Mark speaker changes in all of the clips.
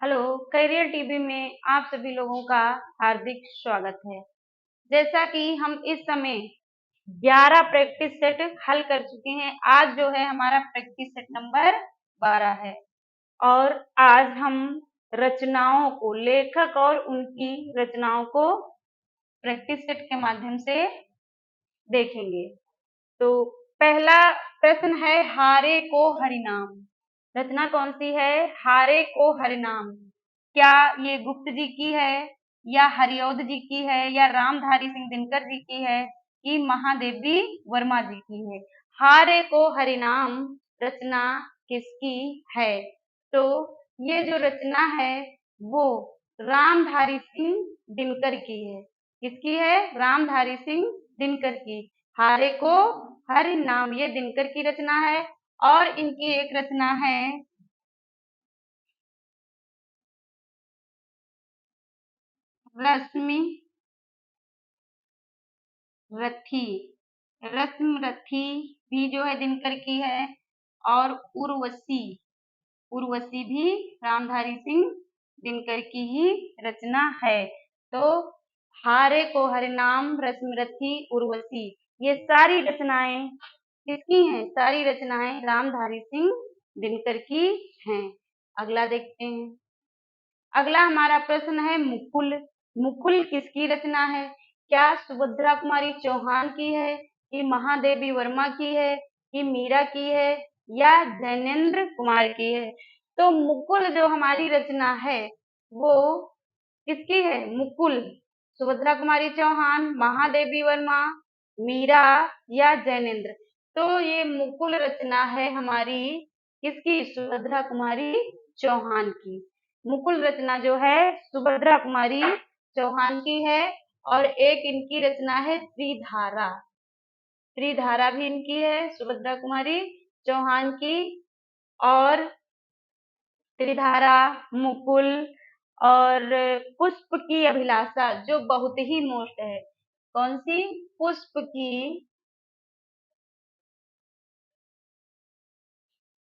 Speaker 1: Hello. Career TV में आप सभी लोगों का हार्दिक स्वागत है। जैसा कि हम इस समय 11 प्रैक्टिस सेट हल कर चुके हैं। आज जो है हमारा प्रैक्टिस सेट नंबर 12 है और आज हम रचनाओं को, लेखक और उनकी रचनाओं को प्रैक्टिस सेट के माध्यम से देखेंगे। तो पहला प्रश्न है, हारे को हरिनाम। रचना कौन सी है? हारे को हरिनाम। क्या ये गुप्त जी की है, या हरिऔध जी की है, या रामधारी सिंह दिनकर जी की है, कि महादेवी वर्मा जी की है? हारे को हरिनाम रचना किसकी है? तो ये जो रचना है वो रामधारी सिंह दिनकर की है। किसकी है? रामधारी सिंह दिनकर की। हारे को हरि नाम ये दिनकर की रचना है। और इनकी एक रचना है रश्मि रथी। रश्मि रथी भी जो है दिनकर की है। और उर्वशी, उर्वशी भी रामधारी सिंह दिनकर की ही रचना है। तो हारे को हरिनाम, रश्मिरथी, उर्वशी, ये सारी रचनाएं किसकी हैं? सारी रचनाएं रामधारी सिंह दिनकर की हैं। अगला देखते हैं। अगला हमारा प्रश्न है, मुकुल। मुकुल किसकी रचना है? क्या सुभद्रा कुमारी चौहान की है, कि महादेवी वर्मा की है, कि मीरा की है, या जैनेन्द्र कुमार की है? तो मुकुल जो हमारी रचना है वो किसकी है? मुकुल सुभद्रा कुमारी चौहान, महादेवी वर्मा, मीरा, या जैनेन्द्र? तो ये मुकुल रचना है हमारी किसकी? सुभद्रा कुमारी चौहान की। मुकुल रचना जो है सुभद्रा कुमारी चौहान की है। और एक इनकी रचना है त्रिधारा। त्रिधारा भी इनकी है, सुभद्रा कुमारी चौहान की। और त्रिधारा, मुकुल और पुष्प की अभिलाषा जो बहुत ही मोस्ट है। कौन सी? पुष्प की।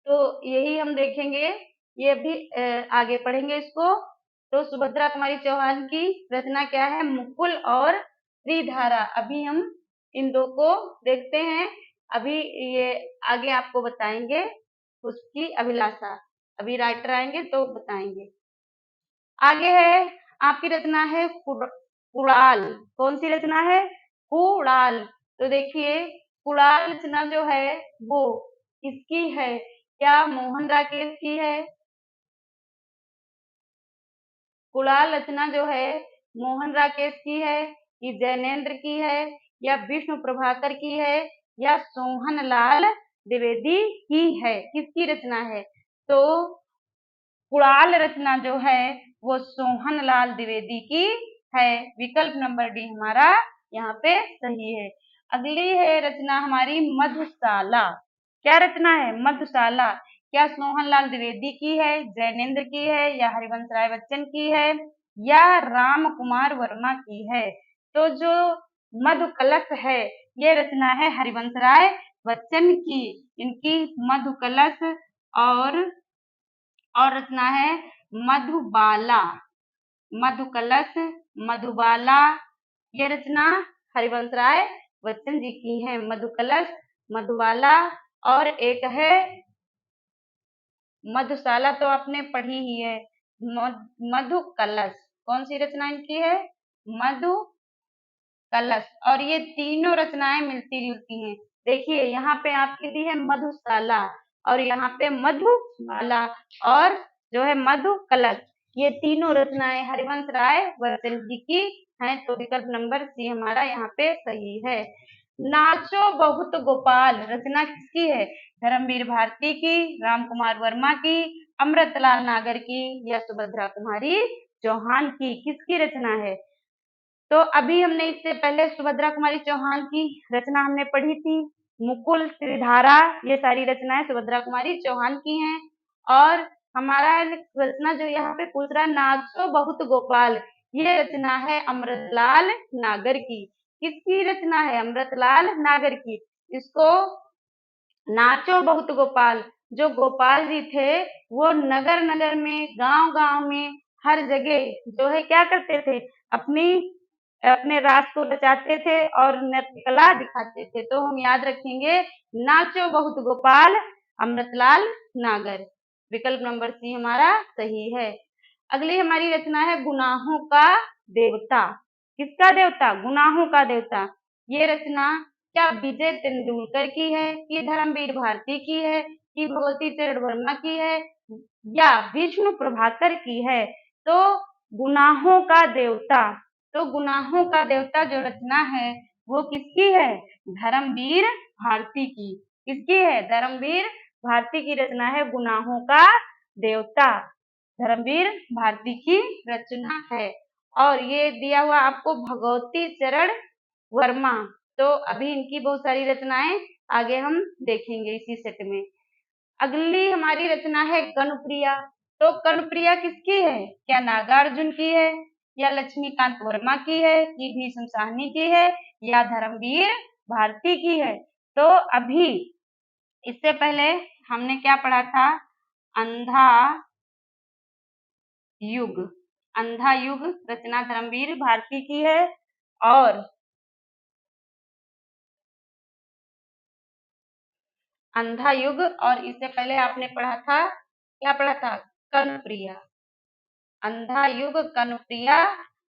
Speaker 1: तो यही हम देखेंगे, ये भी आगे पढ़ेंगे इसको। तो सुभद्रा कुमारी चौहान की रचना क्या है? मुकुल और त्रिधारा। अभी हम इन दो को देखते हैं। अभी ये आगे आपको बताएंगे उसकी अभिलाषा। अभी राइटर आएंगे तो बताएंगे। आगे है आपकी रचना है कुड़ाल। कौन सी रचना है? कुड़ाल। तो देखिए, कुड़ाल रचना जो है वो किसकी है? क्या मोहन राकेश की है? कुड़ाल रचना जो है मोहन राकेश की है, कि जैनेन्द्र की है, या विष्णु प्रभाकर की है, या सोहन लाल द्विवेदी की है? किसकी रचना है? तो कुड़ाल रचना जो है वो सोहन लाल द्विवेदी की है। विकल्प नंबर डी हमारा यहाँ पे सही है। अगली है रचना हमारी मधुशाला। क्या रचना है? मधुशाला। क्या सोहन लाल द्विवेदी की है, जैनेन्द्र की है, या हरिवंश राय बच्चन की है, या राम कुमार वर्मा की है? तो जो मधु कलश है ये रचना है हरिवंश राय बच्चन की। इनकी मधु कलश। और रचना है मधुबाला। मधु कलश, मधुबाला, ये रचना हरिवंश राय बच्चन जी की है। मधु कलश, मधुबाला। और एक है मधुशाला, तो आपने पढ़ी ही है। मधु कलश। कौन सी रचना इनकी है? मधु कलश। और ये तीनों रचनाएं मिलती जुलती हैं। देखिए यहाँ पे आपकी दी है मधुशाला, और यहाँ पे मधुबाला, और जो है मधु कलश। ये तीनों रचनाएं हरिवंश राय बच्चन जी की हैं। तो विकल्प नंबर सी हमारा यहाँ पे सही है। नाचो बहुत गोपाल रचना किसकी है? धर्मवीर भारती की, राम कुमार वर्मा की, अमृतलाल नागर की, या सुभद्रा कुमारी चौहान की? किसकी रचना है? तो अभी हमने इससे पहले सुभद्रा कुमारी चौहान की रचना हमने पढ़ी थी। मुकुल, त्रिधारा, ये सारी रचनाएं सुभद्रा कुमारी चौहान की हैं। और हमारा रचना जो यहाँ पे पूछ रहा है, नाचो बहुत गोपाल, ये रचना है अमृतलाल नागर की। किसकी रचना है? अमृतलाल नागर की। इसको नाचो बहुत गोपाल, जो गोपाल जी थे वो नगर नगर में, गांव गांव में, हर जगह जो है क्या करते थे, अपनी अपने रास को रचाते थे और नृत्य कला दिखाते थे। तो हम याद रखेंगे, नाचो बहुत गोपाल, अमृतलाल नागर। विकल्प नंबर सी हमारा सही है। अगली हमारी रचना है गुनाहों का देवता। किसका देवता? गुनाहों का देवता। ये रचना क्या विजय तेंदुलकर की है, कि धर्मवीर भारती की है, कि भगवती चरण वर्मा की है, या विष्णु प्रभाकर की है? तो गुनाहों का देवता, तो गुनाहों का देवता जो रचना है वो किसकी है? धर्मवीर भारती की। किसकी है? धर्मवीर भारती की रचना है गुनाहों का देवता। धर्मवीर भारती की रचना है। और ये दिया हुआ आपको भगवती चरण वर्मा। तो अभी इनकी बहुत सारी रचनाएं आगे हम देखेंगे इसी सेट में। अगली हमारी रचना है कनुप्रिया। तो कनुप्रिया किसकी है? क्या नागार्जुन की है, या लक्ष्मीकांत वर्मा की है, कि भीष्म साहनी की है, या धर्मवीर भारती की है? तो अभी इससे पहले हमने क्या पढ़ा था? अंधा युग। अंधा युग रचना धर्मवीर भारती की है। और अंधा युग, और इससे पहले आपने पढ़ा था, क्या पढ़ा था? कनुप्रिया। अंधा युग, कनुप्रिया।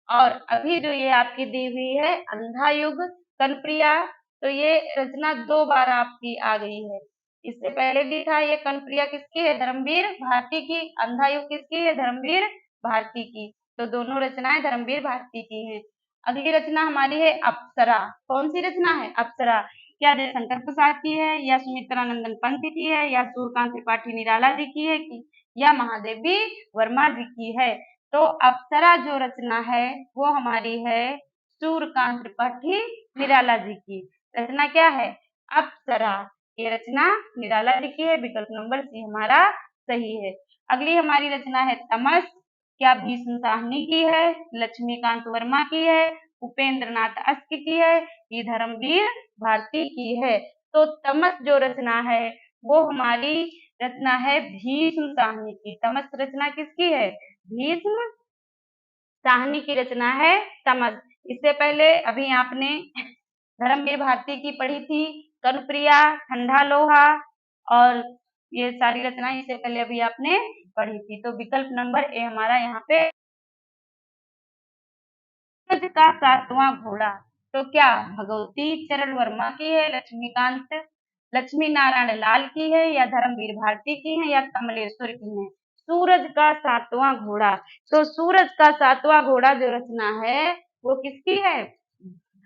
Speaker 1: और अभी जो ये आपकी दी हुई है अंधा युग कनुप्रिया, तो ये रचना 2 बार आपकी आ गई है। इससे पहले भी था ये कनुप्रिया किसकी है? धर्मवीर भारती की। अंधा युग किसकी है? धर्मवीर भारती की। तो दोनों रचनाएं धर्मवीर भारती की हैं। अगली रचना हमारी है अप्सरा। कौन सी रचना है? अप्सरा। क्या जयशंकर प्रसाद की है, या सुमित्रा नंदन पंत की है, या सूर्यकांत त्रिपाठी निराला जी की है, कि या महादेवी वर्मा जी की है? तो अप्सरा जो रचना है वो हमारी है सूर्यकांत त्रिपाठी निराला जी की। रचना क्या है? अप्सरा। ये रचना निराला जी की है। विकल्प नंबर सी हमारा सही है। अगली हमारी रचना है तमस। क्या भीष्म साहनी की है, लक्ष्मीकांत वर्मा की है, उपेंद्र नाथ अस्क की है, ये धर्मवीर भारती की है? तो तमस जो रचना है वो हमारी रचना है भीष्म साहनी की। तमस रचना किसकी है? भीष्म साहनी की रचना है तमस। इससे पहले अभी आपने धर्मवीर भारती की पढ़ी थी, कनुप्रिया, ठंडा लोहा, और ये सारी रचनाएं इससे पहले अभी आपने पढ़ी थी। तो विकल्प नंबर ए हमारा यहाँ पे। सूरज का 7वां घोड़ा। तो क्या भगवती चरण वर्मा की है, लक्ष्मी नारायण लाल की है, या धर्मवीर भारती की है, या कमलेश्वर की है? सूरज का 7वां घोड़ा। तो सूरज का 7वां घोड़ा जो रचना है वो किसकी है?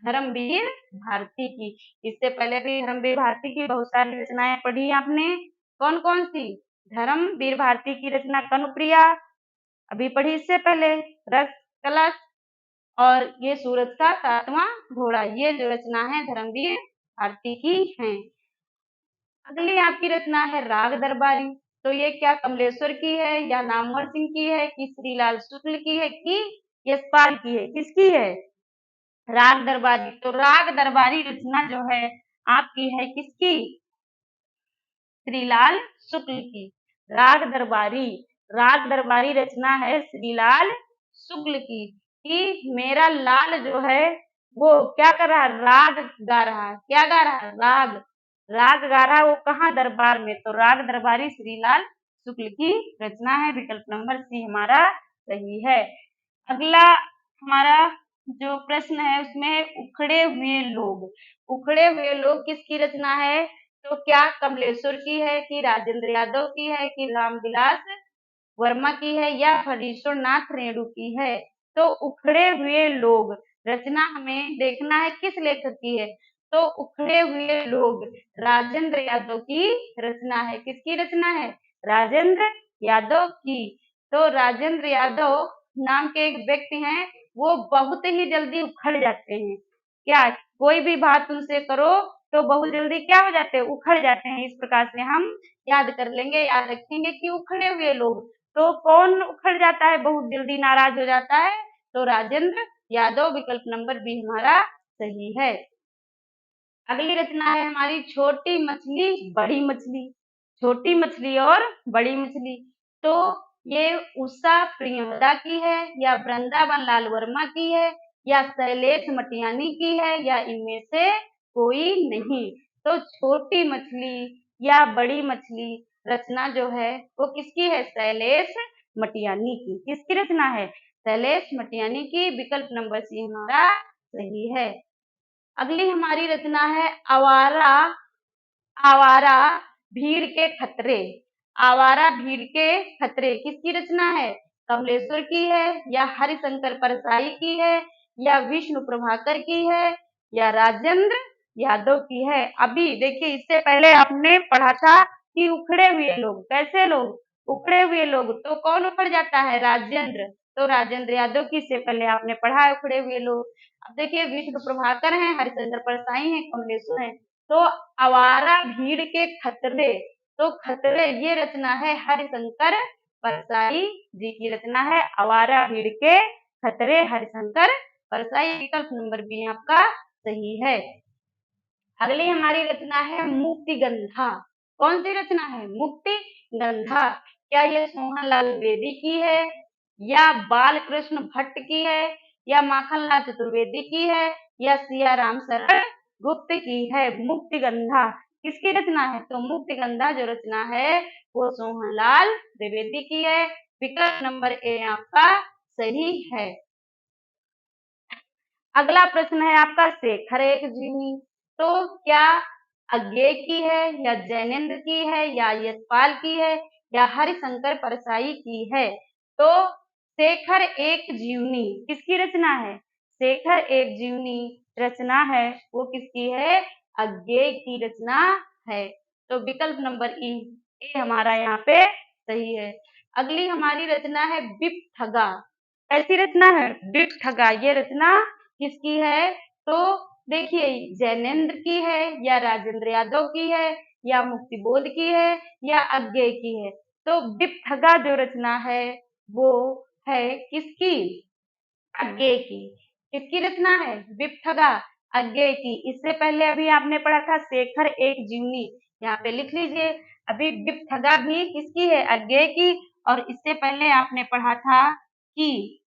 Speaker 1: धर्मवीर भारती की। इससे पहले भी धर्मवीर भारती की बहुत सारी रचनाएं पढ़ी आपने। कौन कौन सी? धर्मवीर भारती की रचना कनुप्रिया अभी पढ़ी, इससे पहले रस कलश, और ये सूरज का 7वां घोड़ा। ये जो रचना है धर्मवीर भारती की है। अगली आपकी रचना है राग दरबारी। तो ये क्या कमलेश्वर की है, या नामवर सिंह की है, कि श्रीलाल शुक्ल की है, कि यशपाल की है? किसकी है? राग दरबारी। तो राग दरबारी रचना जो है आपकी है किसकी? श्रीलाल शुक्ल की। राग दरबारी, राग दरबारी रचना है श्रीलाल शुक्ल की। कि मेरा लाल जो है वो क्या कर रहा है? राग गा रहा है। क्या गा रहा है? राग। राग गा रहा है वो कहाँ? दरबार में। तो राग दरबारी श्रीलाल शुक्ल की रचना है। विकल्प नंबर सी हमारा सही है। अगला हमारा जो प्रश्न है उसमें उखड़े हुए लोग। उखड़े हुए लोग किसकी रचना है? तो क्या कमलेश्वर की है, कि राजेंद्र यादव की है, कि रामविलास वर्मा की है, या हरीश्वर नाथ रेणु की है? तो उखड़े हुए लोग रचना हमें देखना है किस लेखक की है। तो उखड़े हुए लोग राजेंद्र यादव की रचना है। किसकी रचना है? राजेंद्र यादव की। तो राजेंद्र यादव नाम के एक व्यक्ति हैं, वो बहुत ही जल्दी उखड़ जाते हैं। क्या कोई भी बात उनसे करो तो बहुत जल्दी क्या हो जाते हैं? उखड़ जाते हैं। इस प्रकार से हम याद कर लेंगे, याद रखेंगे कि उखड़े हुए लोग। तो कौन उखड़ जाता है, बहुत जल्दी नाराज हो जाता है? तो राजेंद्र यादव। विकल्प नंबर बी हमारा सही है। अगली रचना है हमारी छोटी मछली बड़ी मछली। छोटी मछली और बड़ी मछली। तो ये उषा प्रियंवदा की है या वृंदावन लाल वर्मा की है या शैलेश मटियानी की है या इनमें से कोई नहीं। तो छोटी मछली या बड़ी मछली रचना जो है वो किसकी है? शैलेश मटियानी की। किसकी रचना है? शैलेश मटियानी की। विकल्प नंबर सी हमारा सही है। अगली हमारी रचना है आवारा आवारा भीड़ के खतरे। आवारा भीड़ के खतरे किसकी रचना है? कमलेश्वर की है या हरिशंकर परसाई की है या विष्णु प्रभाकर की है या राजेंद्र यादव की है। अभी देखिए इससे पहले आपने पढ़ा था कि उखड़े हुए लोग, कैसे लोग? उखड़े हुए लोग। तो कौन उखड़ जाता है? राजेंद्र। तो राजेंद्र यादव की से पहले आपने पढ़ा है उखड़े हुए लोग। अब देखिए विष्णु प्रभाकर हैं, हरिशंकर परसाई हैं, कमलेश्वर हैं। तो आवारा भीड़ के खतरे, तो खतरे ये रचना है हरिशंकर परसाई जी की रचना है। आवारा भीड़ के खतरे हरिशंकर परसाई। विकल्प नंबर बी आपका सही है। अगली हमारी रचना है मुक्तिगंधा। कौन सी रचना है? मुक्तिगंधा। क्या ये सोहनलाल द्विवेदी की है या बाल कृष्ण भट्ट की है या माखनलाल चतुर्वेदी की है या सियाराम शरण गुप्त की है? मुक्तिगंधा किसकी रचना है? तो मुक्तिगंधा जो रचना है वो सोहनलाल द्विवेदी की है। विकल्प नंबर ए आपका सही है। अगला प्रश्न है आपका शेखर एक जीवनी। तो क्या अज्ञेय की है या जैनेन्द्र की है या यशपाल की है या हरिशंकर परसाई की है? तो शेखर एक जीवनी किसकी रचना है? शेखर एक जीवनी रचना है वो किसकी है? अज्ञेय की रचना है। तो विकल्प नंबर ए हमारा यहाँ पे सही है। अगली हमारी रचना है बिपठगा। ऐसी रचना है बिपठगा। ये रचना किसकी है? तो देखिए जैनेन्द्र की है या राजेंद्र यादव की है या मुक्तिबोध की है या अज्ञेय की है? तो बिपठगा जो रचना है वो है किसकी? अज्ञेय की। किसकी रचना है? बिपठगा अज्ञेय की। इससे पहले अभी आपने पढ़ा था शेखर एक जीवनी, यहाँ पे लिख लीजिए। अभी बिपठगा भी किसकी है? अज्ञेय की। और इससे पहले आपने पढ़ा था कि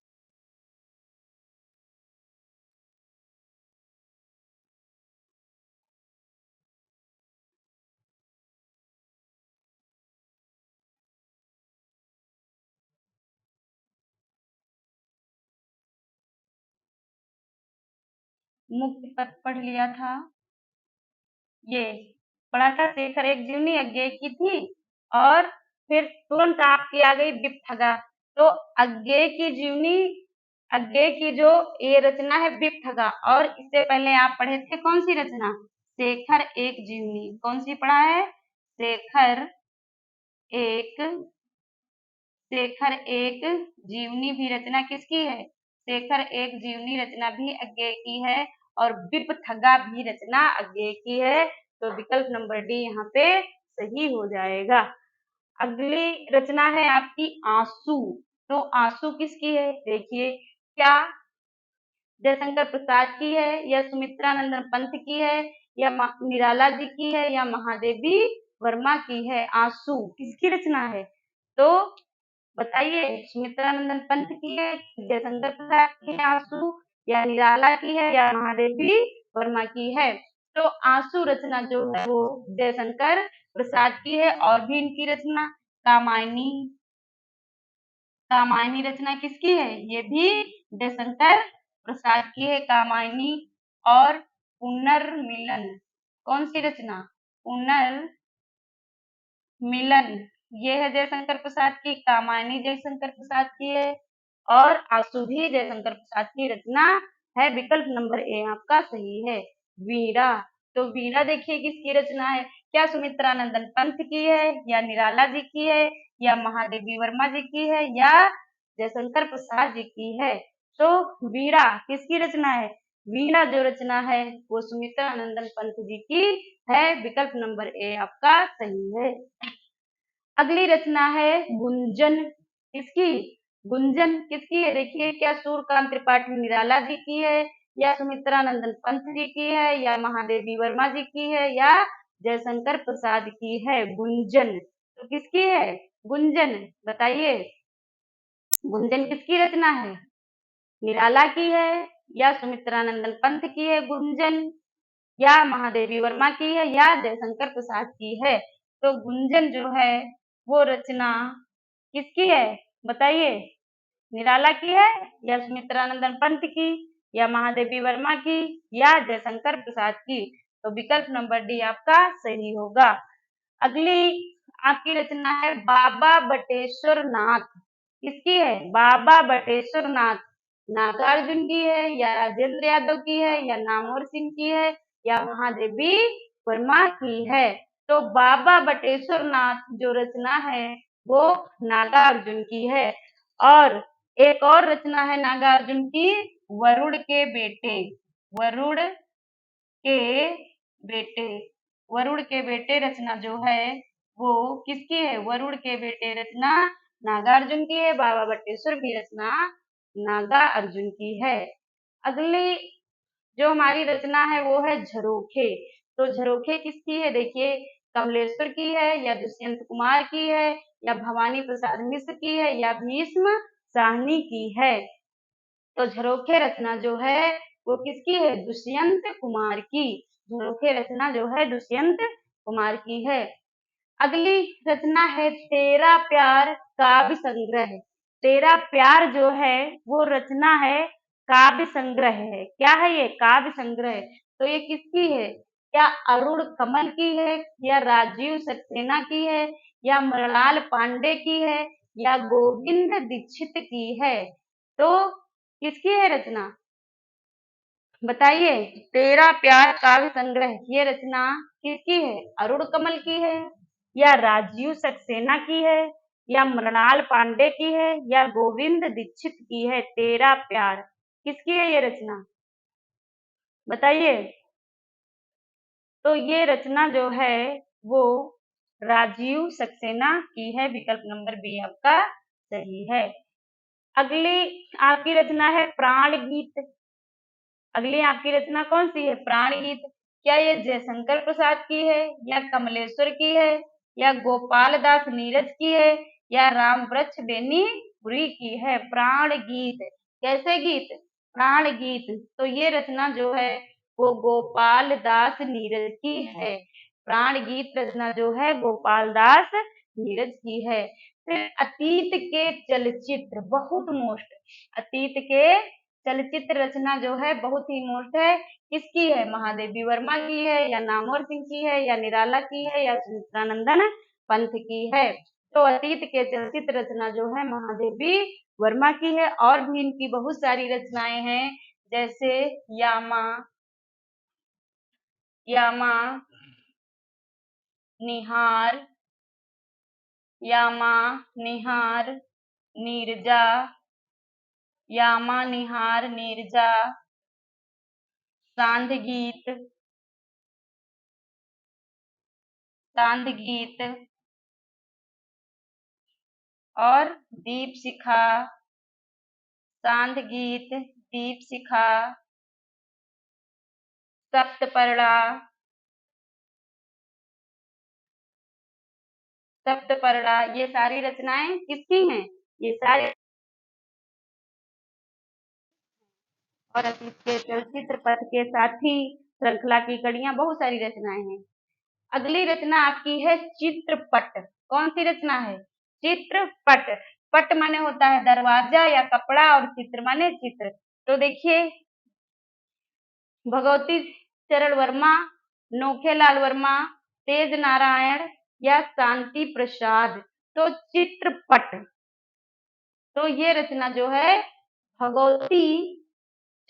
Speaker 1: मुक्ति पथ पढ़ लिया था। ये पढ़ा था शेखर एक जीवनी अज्ञेय की थी और फिर तुरंत आपकी आ गई बिपठगा। तो अज्ञेय की जीवनी, अज्ञेय की जो ये रचना है बिपठगा। और इससे पहले आप पढ़े थे कौन सी रचना? शेखर एक जीवनी। कौन सी पढ़ा है? शेखर एक शेखर एक जीवनी भी रचना किसकी है? शेखर एक जीवनी रचना भी अज्ञेय की है और बिपठगा भी रचना अज्ञेय की है। तो विकल्प नंबर डी यहाँ पे सही हो जाएगा। अगली रचना है आपकी आंसू। तो आंसू किसकी है? देखिए क्या जयशंकर प्रसाद की है या सुमित्रा नंदन पंत की है या निराला जी की है या महादेवी वर्मा की है? आंसू किसकी रचना है? तो बताइए सुमित्रा नंदन पंत की है, जयशंकर प्रसाद की है आंसू या निराला की है या महादेवी वर्मा की है? तो आंसू रचना जो है वो जयशंकर प्रसाद की है। और भी इनकी रचना कामायनी, कामायनी रचना किसकी है? ये भी जयशंकर प्रसाद की है कामायनी। और पुनर्मिलन कौन सी रचना? पुनर्मिलन ये है जयशंकर प्रसाद की। कामायनी जयशंकर प्रसाद की है और आंसू भी जयशंकर प्रसाद की रचना है। विकल्प नंबर ए आपका सही है। वीणा। तो वीणा देखिए किसकी रचना है? क्या सुमित्रा नंदन पंत की है या निराला जी की है या महादेवी वर्मा जी की है या जयशंकर प्रसाद जी की है? तो वीणा किसकी रचना है? वीणा जो रचना है वो सुमित्रा नंदन पंत जी की है। विकल्प नंबर ए आपका सही है। अगली रचना है गुंजन। किसकी? गुंजन किसकी है? देखिए क्या सूर्यकांत त्रिपाठी निराला जी की है या सुमित्रा नंदन पंत जी की है या महादेवी वर्मा जी की है या जयशंकर प्रसाद की है। गुंजन तो किसकी है? गुंजन। बताइए गुंजन किसकी रचना है? निराला की है या सुमित्रानंदन पंत की है गुंजन, या महादेवी वर्मा की है, या जयशंकर प्रसाद की है? तो गुंजन जो है वो रचना किसकी है? बताइए निराला की है या सुमित्रानंदन पंत की या महादेवी वर्मा की या जयशंकर प्रसाद की? तो विकल्प नंबर डी आपका सही होगा। अगली आपकी रचना है बाबा बटेश्वर नाथ। किसकी है? बाबा बटेश्वर नाथ। नागार्जुन की है या राजेंद्र यादव की है या नामवर सिंह की है या महादेवी वर्मा की है? तो बाबा बटेश्वर नाथ जो रचना है वो नागार्जुन की है। और एक और रचना है नागार्जुन की, वरुण के बेटे। वरुण के बेटे। वरुण के बेटे रचना जो है वो किसकी है? वरुण के बेटे रचना नागार्जुन की है। बाबा बटेश्वर की रचना नागार्जुन की है। अगली जो हमारी रचना है वो है झरोखे। तो झरोखे किसकी है? देखिए कमलेश्वर की है या दुष्यंत कुमार की है या भवानी प्रसाद मिश्र की है या भीष्म साहनी की है? तो झरोखे रचना जो है वो किसकी है? दुष्यंत कुमार की। झरोखे रचना जो है दुष्यंत कुमार की है। अगली रचना है तेरा प्यार काव्य संग्रह। तेरा प्यार जो है वो रचना है काव्य संग्रह है। क्या है ये? काव्य संग्रह। तो ये किसकी है? क्या अरुण कमल की है या राजीव सक्सेना की है या मृणाल पांडे की है या गोविंद दीक्षित की है? तो किसकी है रचना? बताइए तेरा प्यार काव्य संग्रह ये रचना किसकी है? अरुण कमल की है या राजीव सक्सेना की है या मृणाल पांडे की है या गोविंद दीक्षित की है? तेरा प्यार किसकी है ये रचना? बताइए। तो ये रचना जो है वो राजीव सक्सेना की है। विकल्प नंबर बी आपका सही है। अगली आपकी रचना है प्राण गीत। अगली आपकी रचना कौन सी है? प्राण गीत। क्या ये जयशंकर प्रसाद की है या कमलेश्वर की है या गोपाल दास नीरज की है या राम वृक्ष बेनी पुरी की है? प्राण गीत। कैसे गीत? प्राण गीत। तो ये रचना जो है वो गोपाल दास नीरज की है। प्राण गीत रचना जो है गोपाल दास नीरज की है। फिर अतीत के चलचित्र बहुत मोस्ट। अतीत के चलचित्र रचना जो है बहुत ही मोस्ट है। किसकी है? महादेवी वर्मा की है या नामवर सिंह की है या निराला की है या सुमित्रानंदन पंत की है? तो अतीत के चलचित्र रचना जो है महादेवी वर्मा की है। और भी इनकी बहुत सारी रचनाएं हैं जैसे यामा, यामा निहार, यामा निहार नीरजा, यामा निहार नीरजा, सांध गीत, सांध गीत और दीप शिखा। सांध गीत, दीप शिखा, सप्तपर्णा, सप्तपर्णा ये सारी रचनाएं किसकी हैं? ये सारे और अतीत के चलचित्र पथ के साथी श्रृंखला की कड़ियां बहुत सारी रचनाएं हैं। अगली रचना आपकी है चित्रपट। कौन सी रचना है? चित्रपट। पट माने होता है दरवाजा या कपड़ा और चित्र माने चित्र। तो देखिए भगवती चरण वर्मा, नोखेलाल वर्मा, तेज नारायण या शांति प्रसाद। तो चित्रपट। तो ये रचना जो है भगवती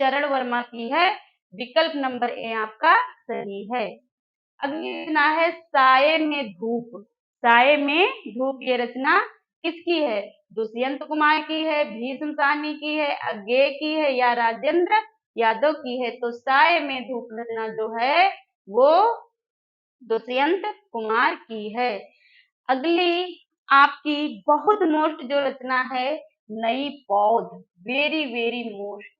Speaker 1: चरण वर्मा की है। विकल्प नंबर ए आपका सही है। अगली रचना है साये में धूप। साये में धूप ये रचना किसकी है? दुष्यंत कुमार की है, भीष्म साहनी की है, अज्ञेय की है या राजेंद्र यादव की है? तो साये में धूप रचना जो है वो दुष्यंत कुमार की है। अगली आपकी बहुत मोस्ट जो रचना है नई पौध। वेरी वेरी मोस्ट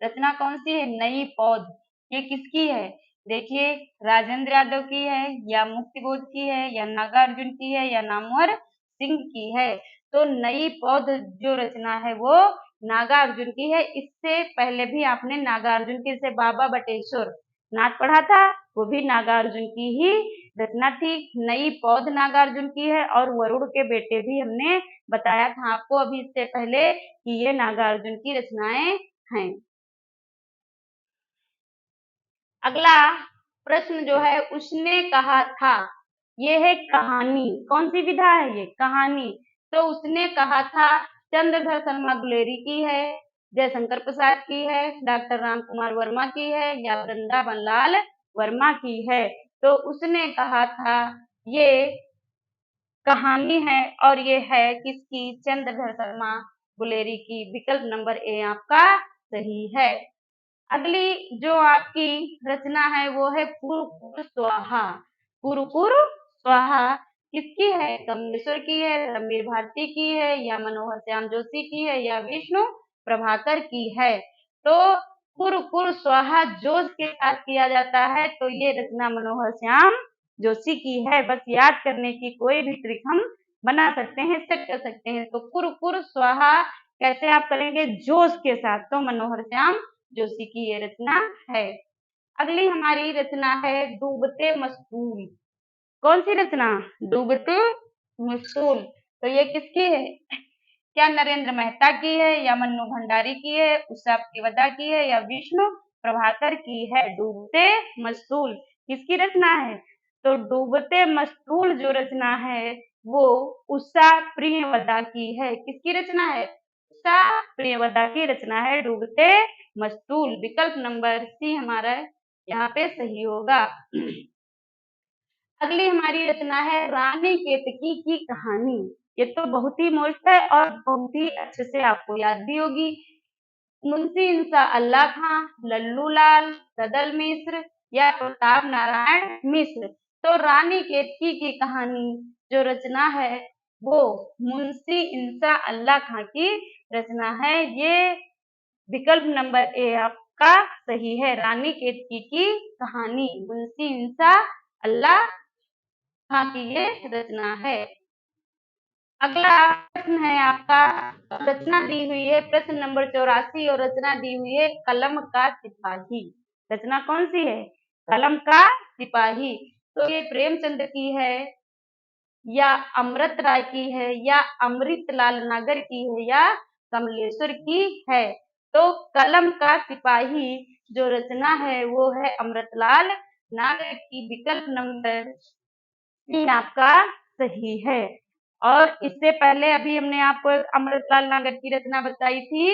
Speaker 1: रचना कौन सी है? नई पौध। ये किसकी है? देखिए, राजेंद्र यादव की है या मुक्तिबोध की है या नागार्जुन की है या नामवर सिंह की है। तो नई पौध जो रचना है वो नागार्जुन की है। इससे पहले भी आपने नागार्जुन की से बाबा बटेश्वर नाथ पढ़ा था, वो भी नागार्जुन की ही रचना थी। नई पौध नागार्जुन की है और वरुण के बेटे भी हमने बताया था आपको अभी इससे पहले कि ये नागार्जुन की रचनाएं हैं। अगला प्रश्न जो है उसने कहा था, ये है कहानी। कौन सी विधा है ये? कहानी। तो उसने कहा था चंद्रधर शर्मा गुलेरी की है, जयशंकर प्रसाद की है, डॉक्टर राम कुमार वर्मा की है या वृंदावन लाल वर्मा की है। तो उसने कहा था ये कहानी है और ये है किसकी? चंद्रधर शर्मा गुलेरी की। विकल्प नंबर ए आपका सही है। अगली जो आपकी रचना है वो है कुरुकुर स्वाहा। कुरुकुर स्वाहा किसकी है? कमलेश्वर की है, रणबीर भारती की है या मनोहर श्याम जोशी की है या विष्णु प्रभाकर की है। तो कुरुकुर स्वाहा जोश के साथ किया जाता है, तो ये रचना मनोहर श्याम जोशी की है। बस याद करने की कोई भी ट्रिक हम बना सकते हैं, सेट कर सकते हैं। तो कुरुकुर स्वाहा कैसे आप करेंगे? जोश के साथ। तो मनोहर श्याम जोशी की ये रचना है। अगली हमारी रचना है डूबते मस्तूल। कौन सी रचना? डूबते मस्तूल। तो ये किसकी है? क्या नरेंद्र मेहता की है या मन्नू भंडारी की है, उषा प्रियवदा की है या विष्णु प्रभाकर की है? डूबते मस्तूल किसकी रचना है? तो डूबते मस्तूल जो रचना है वो उषा प्रियवदा की है। किसकी रचना है? उषा प्रियवदा की रचना है डूबते मस्तूल। विकल्प नंबर सी हमारा यहाँ पे सही होगा। अगली हमारी रचना है रानी केतकी की कहानी। ये तो बहुत ही मस्त है और बहुत ही अच्छे से आपको याद भी होगी। मुंशी इंसा अल्लाह खां, लल्लू लाल, सदल मिश्र या प्रताप नारायण मिश्र। तो रानी केतकी की कहानी जो रचना है वो मुंशी इंसा अल्लाह खां की रचना है। ये विकल्प नंबर ए आपका सही है। रानी केतकी की कहानी मुंशी इंसा अल्लाह खां की ये रचना है। अगला प्रश्न है आपका, रचना दी हुई है प्रश्न नंबर 84 और रचना दी हुई है कलम का सिपाही। रचना कौन सी है? कलम का सिपाही। तो ये प्रेमचंद की है या अमृत राय की है या अमृतलाल नागर की है या कमलेश्वर की है। तो कलम का सिपाही जो रचना है वो है अमृतलाल नागर की। विकल्प नंबर तीन आपका सही है। और इससे पहले अभी हमने आपको एक अमृतलाल नागर की रचना बताई थी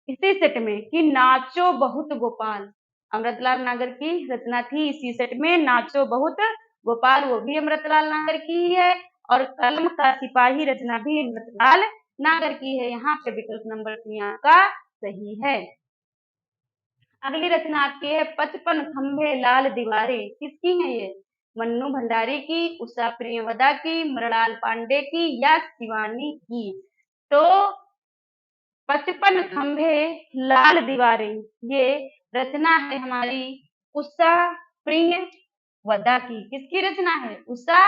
Speaker 1: इसी सेट में कि नाचो बहुत गोपाल। अमृतलाल नागर की रचना थी इसी सेट में, नाचो बहुत गोपाल, वो भी अमृतलाल नागर की ही है। और कलम का सिपाही रचना भी अमृतलाल नागर की है। यहाँ पे विकल्प नंबर 3 आपका सही है। अगली रचना आपकी है 55 खंभे लाल दीवारें। किसकी है ये? मन्नू भंडारी की, उषा प्रियवदा की, मृणाल पांडे की या शिवानी की। तो 55 खंभे लाल दीवारें ये रचना है हमारी उषा प्रियवदा की। किसकी रचना है? उषा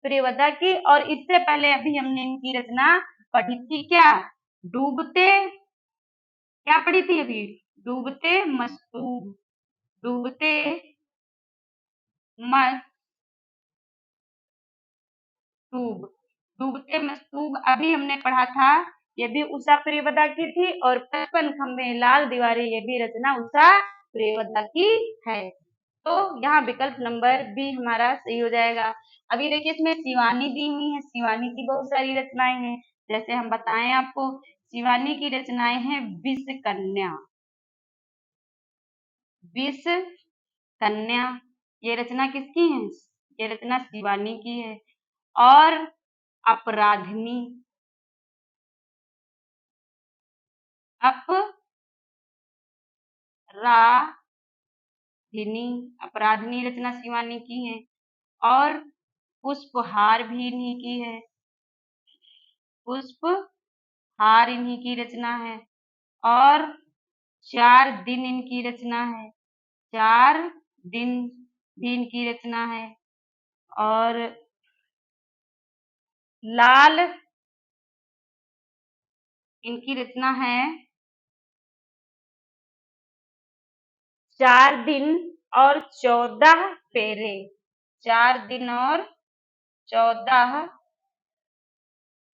Speaker 1: प्रियवदा की। और इससे पहले अभी हमने इनकी रचना पढ़ी थी क्या? डूबते, क्या पढ़ी थी अभी? डूबते मस्तूब। डूबते मस्तूब। डूबते मस्तूब अभी हमने पढ़ा था, ये भी उषा प्रियवदा की थी। और 55 खंभे लाल दीवारें ये भी रचना उषा प्रियवदा की है। तो यहाँ विकल्प नंबर बी हमारा सही हो जाएगा। अभी देखिए इसमें शिवानी दी हुई है, शिवानी की बहुत सारी रचनाएं हैं। जैसे हम बताएं आपको, शिवानी की रचनाएं हैं विष कन्या। विष कन्या ये रचना किसकी है? ये रचना शिवानी की है। और अपराधिनी, अपराधिनी रचना शिवानी की है। और पुष्पहार भी इन्हीं की है। पुष्पहार इन्हीं की रचना है। और 4 दिन इनकी रचना है। 4 दिन भी इनकी रचना है। और लाल इनकी रचना है 4 दिन और 14 फेरे। 4 दिन और 14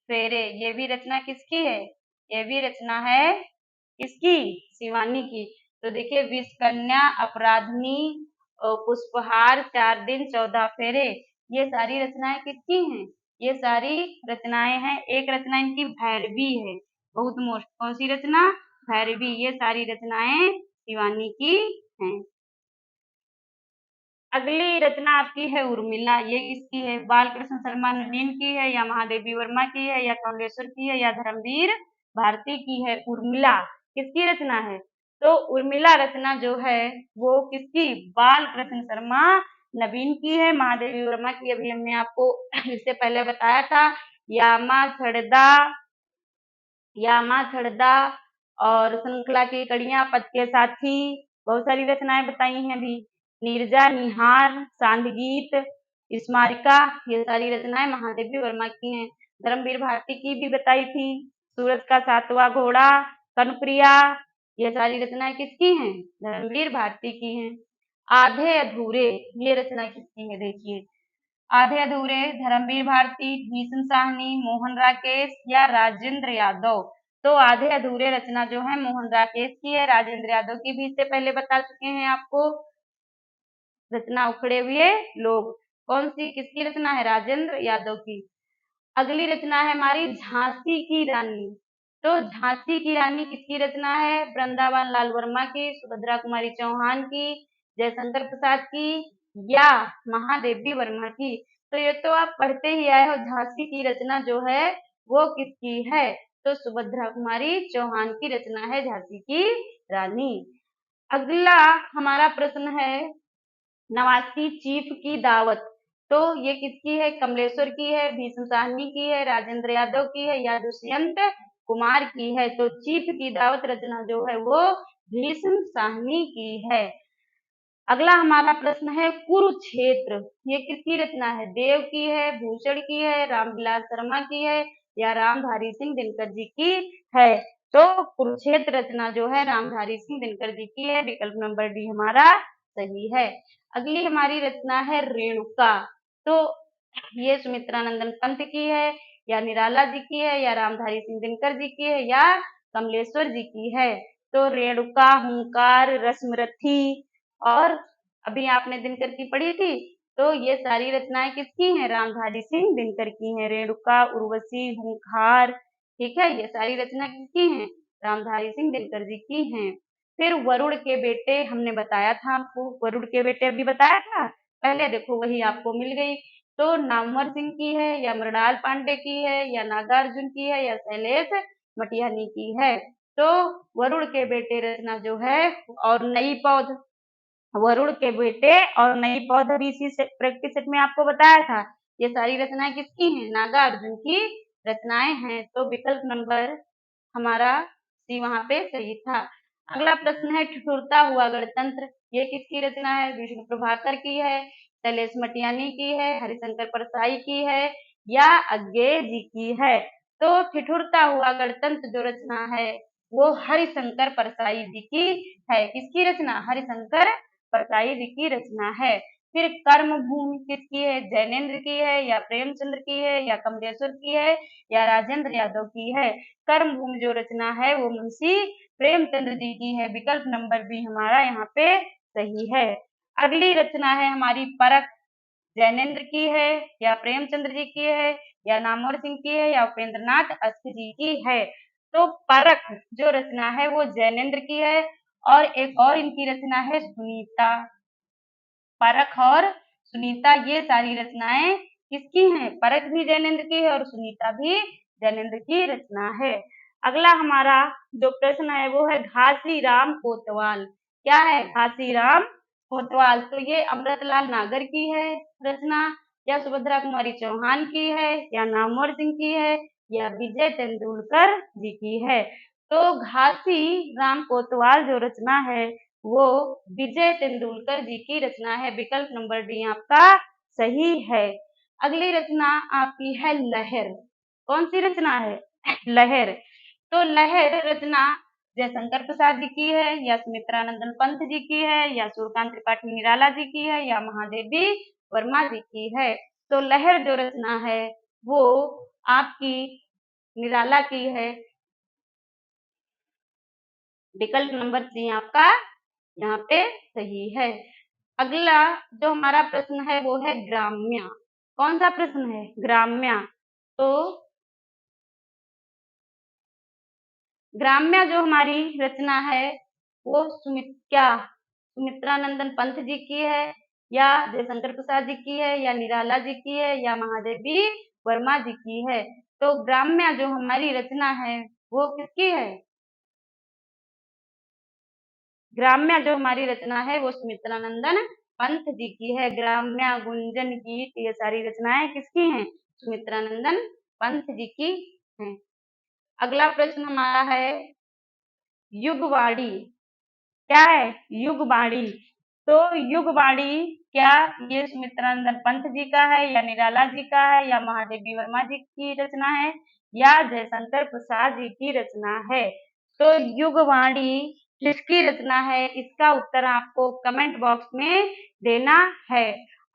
Speaker 1: फेरे, ये भी रचना किसकी है? ये भी रचना है किसकी? शिवानी की। तो देखिए, विष कन्या, अपराधनी, पुष्पहार, 4 दिन 14 फेरे, ये सारी रचनाएं किसकी हैं? ये सारी रचनाएं हैं। एक रचना इनकी भैरवी है, बहुत मोस्ट। कौन सी रचना? भैरवी। ये सारी रचनाएं शिवानी की हैं। अगली रचना आपकी है उर्मिला। ये किसकी है? बालकृष्ण शर्मा नवीन की है, या महादेवी वर्मा की है, या कमलेश्वर की है, या धर्मवीर भारती की है? उर्मिला किसकी रचना है? तो उर्मिला रचना जो है वो किसकी? बालकृष्ण शर्मा नवीन की है। महादेवी वर्मा की अभी हमने आपको इससे पहले बताया था। यामा छड़दा और श्रृंखला की कड़ियां, पद के साथी, बहुत सारी रचनाएं बताई हैं अभी। नीरजा, निहार, सांधगीत, स्मारिका, ये सारी रचनाएं महादेवी वर्मा की हैं। धर्मवीर भारती की भी बताई थी। सूरज का 7वां घोड़ा, कनप्रिया, ये सारी रचनाएं किसकी हैं? धर्मवीर भारती की हैं। आधे अधूरे, ये रचना किसकी है? देखिए, आधे अधूरे धर्मवीर भारती, भीष्म साहनी, मोहन राकेश, या राजेंद्र यादव? तो आधे अधूरे रचना जो है मोहन राकेश की है। राजेंद्र यादव की भी इससे पहले बता चुके हैं आपको। रचना उखड़े हुए लोग, कौन सी किसकी रचना है? राजेंद्र यादव की। अगली रचना है हमारी झांसी की रानी। तो झांसी की रानी किसकी रचना है? वृंदावन लाल वर्मा की, सुभद्रा कुमारी चौहान की, जयशंकर प्रसाद की, या महादेवी वर्मा की? तो ये तो आप पढ़ते ही आए हो। झांसी की रचना जो है वो किसकी है? तो सुभद्रा कुमारी चौहान की रचना है झांसी की रानी। अगला हमारा प्रश्न है नवासी चीफ की दावत। तो ये किसकी है? कमलेश्वर की है, भीष्म साहनी की है, राजेंद्र यादव की है, या दुष्यंत कुमार की है? तो चीफ की दावत रचना जो है वो भीष्म साहनी की है। अगला हमारा प्रश्न है कुरुक्षेत्र। ये किसकी रचना है? देव की है, भूषण की है, रामविलास शर्मा की है, या रामधारी सिंह दिनकर जी की है? तो कुरुक्षेत्र रचना जो है रामधारी सिंह दिनकर जी की है। विकल्प नंबर डी हमारा सही है। अगली हमारी रचना है रेणुका। तो ये सुमित्रानंदन पंत की है, या निराला जी की है, या रामधारी सिंह दिनकर जी की है, या कमलेश्वर जी की है? तो रेणुका, हुंकार, रश्मरथी, और अभी आपने दिनकर की पढ़ी थी, तो ये सारी रचनाएं किसकी हैं? रामधारी सिंह दिनकर की हैं। रेणुका, उर्वशी, हुंकार, ठीक है, ये सारी रचना किसकी हैं? रामधारी सिंह दिनकर जी की हैं। फिर वरुण के बेटे हमने बताया था आपको, वरुण के बेटे अभी बताया था पहले, देखो वही आपको मिल गई। तो नामवर सिंह की है, या मृणाल पांडे की है, या नागार्जुन की है, या शैलेश मटियानी की है? तो वरुण के बेटे रचना जो है, और नई पौध, वरुण के बेटे और नई पौध अभी इसी प्रैक्टिस सेट में आपको बताया था। ये सारी रचनाएं किसकी हैं? नागार्जुन की रचनाएं हैं। तो विकल्प नंबर हमारा सी वहां पे सही था। अगला प्रश्न है ठिठुरता हुआ गणतंत्र। ये किसकी रचना है? विष्णु प्रभाकर की है, शैलेश मटियानी की है, हरिशंकर परसाई की है, या अज्ञे जी की है? तो ठिठुरता हुआ गणतंत्र जो रचना है वो हरिशंकर परसाई जी की है। किसकी रचना? हरिशंकर परसाई जी की रचना है। फिर कर्म भूमि किसकी है? जैनेन्द्र की है, या प्रेमचंद्र की है, या कमलेश्वर की है, या राजेंद्र यादव की है? कर्म भूमि जो रचना है वो मुंशी प्रेमचंद्र जी की है। विकल्प नंबर बी हमारा यहाँ पे सही है। अगली रचना है हमारी परख। जैनेन्द्र की है, या प्रेमचंद्र जी की है, या नामवर सिंह की है, या उपेंद्र नाथ अस्थि जी की है? तो परख जो रचना है वो जैनेन्द्र की है। और एक और इनकी रचना है सुनीता। परख और सुनीता, ये सारी रचनाएं किसकी हैं? परख भी जैनेन्द्र की है और सुनीता भी जैनेन्द्र की रचना है। अगला हमारा जो प्रश्न है वो है घासीराम कोतवाल। क्या है? घासीराम कोतवाल। तो ये अमृतलाल नागर की है रचना, या सुभद्रा कुमारी चौहान की है, या नामवर सिंह की है, या विजय तेंदुलकर जी की है? तो घासी राम कोतवाल जो रचना है वो विजय तेंदुलकर जी की रचना है। विकल्प नंबर डी आपका सही है। अगली रचना आपकी है लहर। कौन सी रचना है? लहर। तो लहर रचना जयशंकर प्रसाद जी की है, या सुमित्रा नंदन पंत जी की है, या सूर्यकांत त्रिपाठी निराला जी की है, या महादेवी वर्मा जी की है। तो लहर जो रचना है वो आपकी निराला की है। विकल्प नंबर सी आपका यहाँ पे सही है। अगला जो हमारा प्रश्न है वो है ग्राम्य। कौन सा प्रश्न है? ग्राम्य। तो ग्राम्य जो हमारी रचना है वो सुमित्रा नंदन पंत जी की है, या जयशंकर प्रसाद जी की है, या निराला जी की है, या महादेवी वर्मा जी की है। तो ग्राम्य जो हमारी रचना है वो किसकी है? ग्राम्य जो हमारी रचना है वो सुमित्रा नंदन पंत जी की है। ग्राम्य, गुंजन, गीत, ये सारी रचनाएं किसकी हैं? सुमित्रा नंदन पंत जी की हैं। अगला प्रश्न हमारा है युगवाणी। क्या है? युगवाणी। तो युगवाणी क्या ये सुमित्रा नंदन पंत जी का है, या निराला जी का है, या महादेवी वर्मा जी की रचना है, या जयशंकर प्रसाद जी की रचना है? तो युगवाणी किसकी रचना है? इसका उत्तर आपको कमेंट बॉक्स में देना है।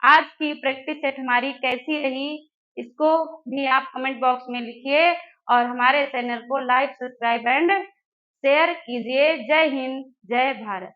Speaker 1: आज की प्रैक्टिस सेट हमारी कैसी रही इसको भी आप कमेंट बॉक्स में लिखिए, और हमारे चैनल को लाइक, सब्सक्राइब एंड शेयर कीजिए। जय हिंद, जय भारत।